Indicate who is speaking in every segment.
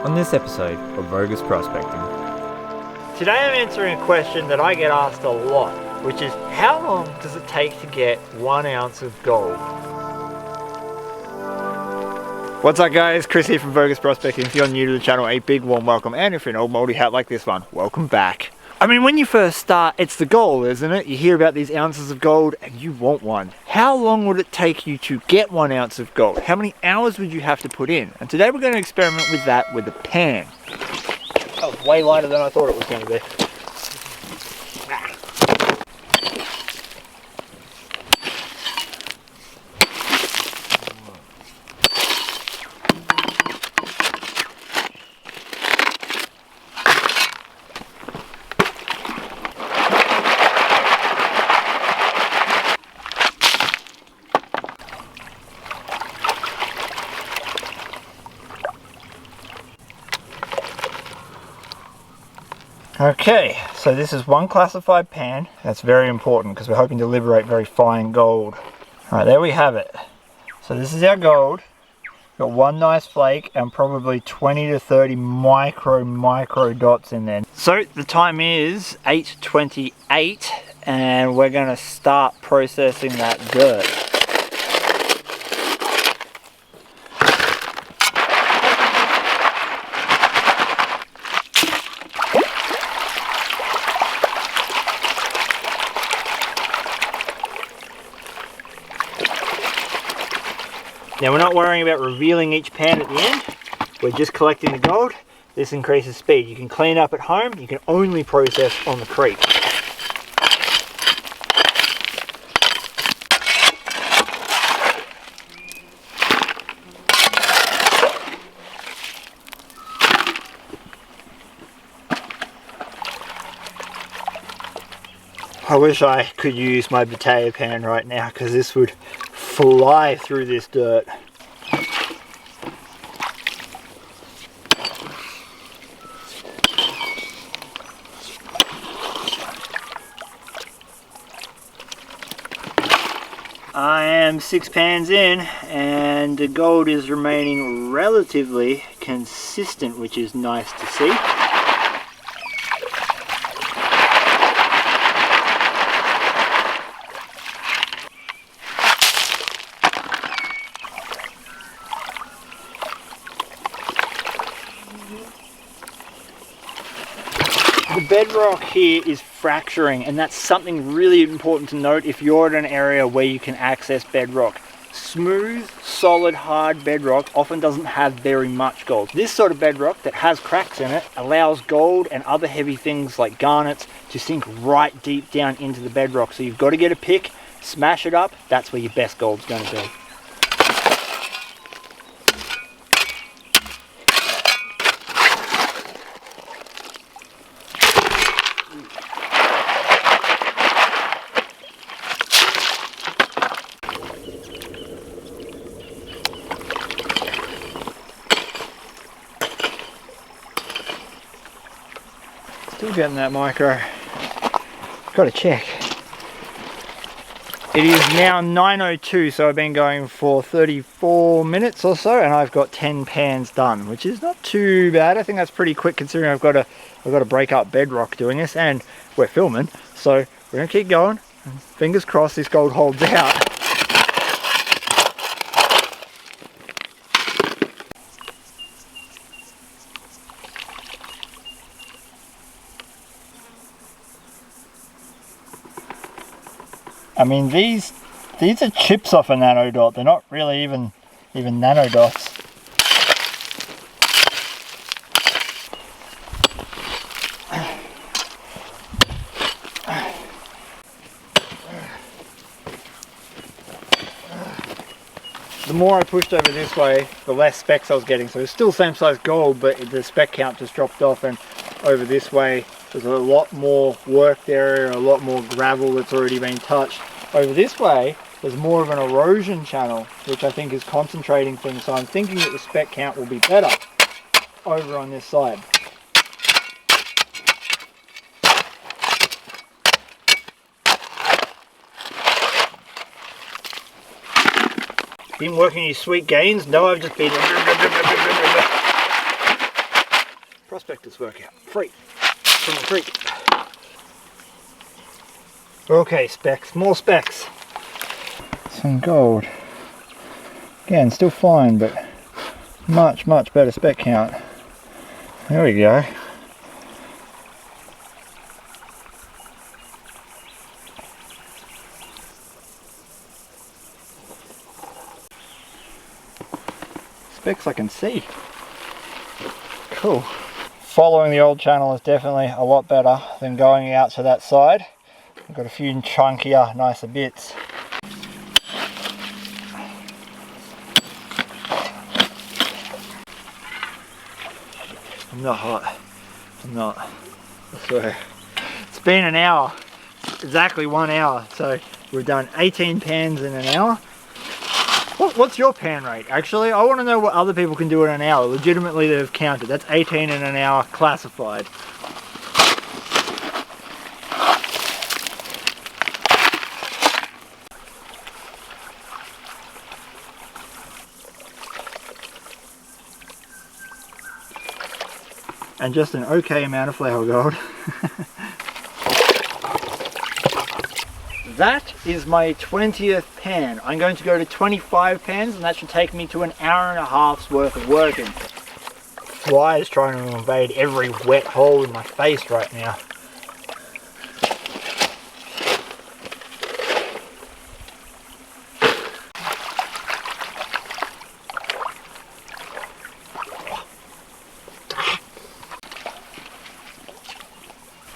Speaker 1: on this episode of Vo-Gus Prospecting.
Speaker 2: Today I'm answering a question that I get asked a lot, which is how long does it take to get 1 ounce of gold? What's up guys, Chris here from Vo-Gus Prospecting. If you're new to the channel, a big warm welcome, and if you're an old moldy hat like this one, welcome back. I mean, when you first start, it's the goal, isn't it? You hear about these ounces of gold and you want one. How long would it take you to get 1 ounce of gold? How many hours would you have to put in? And today we're going to experiment with that with a pan. That was way lighter than I thought it was going to be. Okay, so this is one classified pan. That's very important because we're hoping to liberate very fine gold. Alright, there we have it. So this is our gold. Got one nice flake and probably 20 to 30 micro dots in there. So the time is 8:28 and we're going to start processing that dirt. Now we're not worrying about revealing each pan at the end, we're just collecting the gold. This increases speed. You can clean up at home, you can only process on the creek. I wish I could use my potato pan right now because this would fly through this dirt. I am 6 pans in and the gold is remaining relatively consistent, which is nice to see. The bedrock here is fracturing, and that's something really important to note if you're at an area where you can access bedrock. Smooth, solid, hard bedrock often doesn't have very much gold. This sort of bedrock that has cracks in it allows gold and other heavy things like garnets to sink right deep down into the bedrock. So you've got to get a pick, smash it up, that's where your best gold's going to be. Still getting that micro. Gotta check. It is now 9:02, so I've been going for 34 minutes or so, and I've got 10 pans done, which is not too bad. I think that's pretty quick considering I've got to break up bedrock doing this, and we're filming, so we're gonna keep going. And fingers crossed this gold holds out. I mean, these are chips off a nanodot. They're not really even nanodots. The more I pushed over this way, the less specks I was getting. So it's still same size gold, but the speck count just dropped off, and over this way there's a lot more worked area, a lot more gravel that's already been touched. Over this way, there's more of an erosion channel, which I think is concentrating things. So I'm thinking that the speck count will be better over on this side. Been working these sweet gains? No, I've just been... prospector's workout. Free. From the creek. Okay, specs. More specs. Some gold. Again, still fine, but much better spec count. There we go. Specs I can see. Cool. Following the old channel is definitely a lot better than going out to that side. I've got a few chunkier, nicer bits. I'm not hot. I'm not. I swear. It's been an hour. Exactly 1 hour. So we've done 18 pans in an hour. What's your pan rate? Actually, I want to know what other people can do in an hour. Legitimately, they've counted. That's 18 in an hour classified. And just an okay amount of flour gold. That is my 20th pan. I'm going to go to 25 pans and that should take me to an hour and a half's worth of working. Fly is trying to invade every wet hole in my face right now.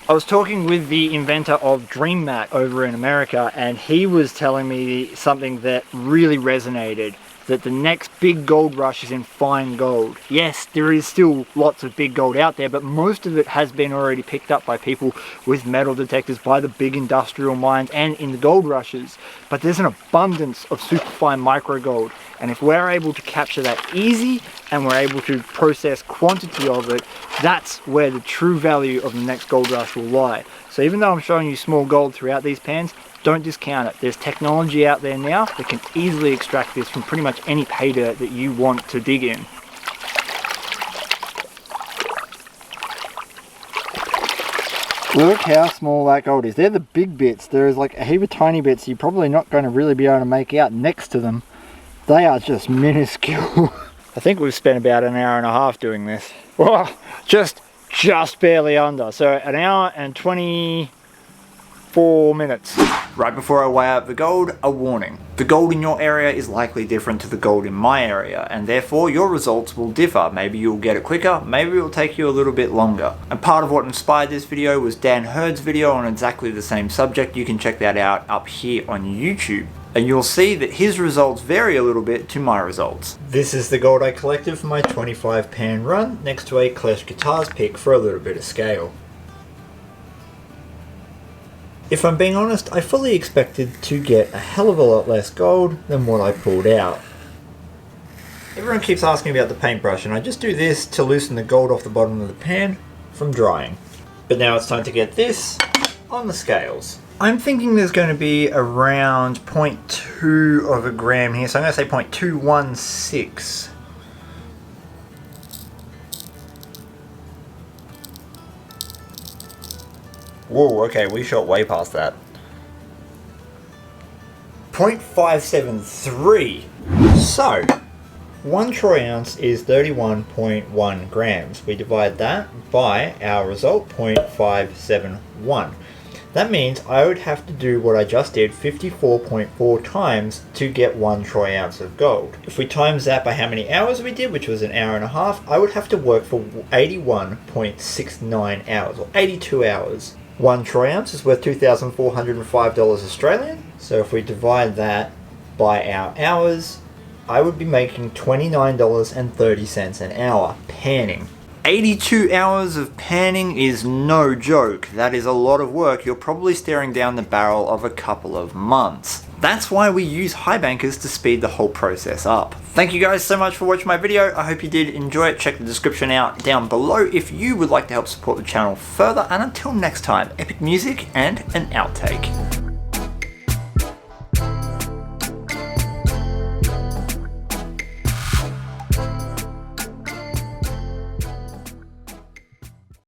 Speaker 2: I was talking with the inventor of Dream Mat over in America, and he was telling me something that really resonated, that the next big gold rush is in fine gold. Yes, there is still lots of big gold out there, but most of it has been already picked up by people with metal detectors, by the big industrial mines and in the gold rushes. But there's an abundance of superfine micro gold, and if we're able to capture that easy and we're able to process quantity of it, that's where the true value of the next gold rush will lie. So even though I'm showing you small gold throughout these pans, don't discount it. There's technology out there now that can easily extract this from pretty much any pay dirt that you want to dig in. Look how small that gold is. They're the big bits. There's like a heap of tiny bits you're probably not going to really be able to make out next to them. They are just minuscule. I think we've spent about an hour and a half doing this. Well, just barely under. So an hour and 24 minutes. Right before I weigh out the gold, a warning. The gold in your area is likely different to the gold in my area, and therefore your results will differ. Maybe you'll get it quicker, maybe it'll take you a little bit longer. And part of what inspired this video was Dan Hurd's video on exactly the same subject. You can check that out up here on YouTube. And you'll see that his results vary a little bit to my results. This is the gold I collected for my 25 pan run, next to a Clash Guitars pick for a little bit of scale. If I'm being honest, I fully expected to get a hell of a lot less gold than what I pulled out. Everyone keeps asking about the paintbrush, and I just do this to loosen the gold off the bottom of the pan from drying. But now it's time to get this on the scales. I'm thinking there's going to be around 0.2 of a gram here, so I'm going to say 0.216. Whoa, okay, we shot way past that. 0.573. So, 1 troy ounce is 31.1 grams. We divide that by our result, 0.571. That means I would have to do what I just did 54.4 times to get 1 troy ounce of gold. If we times that by how many hours we did, which was an hour and a half, I would have to work for 81.69 hours, or 82 hours. 1 troy ounce is worth $2,405 Australian. So if we divide that by our hours, I would be making $29.30 an hour panning. 82 hours of panning is no joke. That is a lot of work. You're probably staring down the barrel of a couple of months. That's why we use high bankers to speed the whole process up. Thank you guys so much for watching my video. I hope you did enjoy it. Check the description out down below if you would like to help support the channel further. And until next time, epic music and an outtake.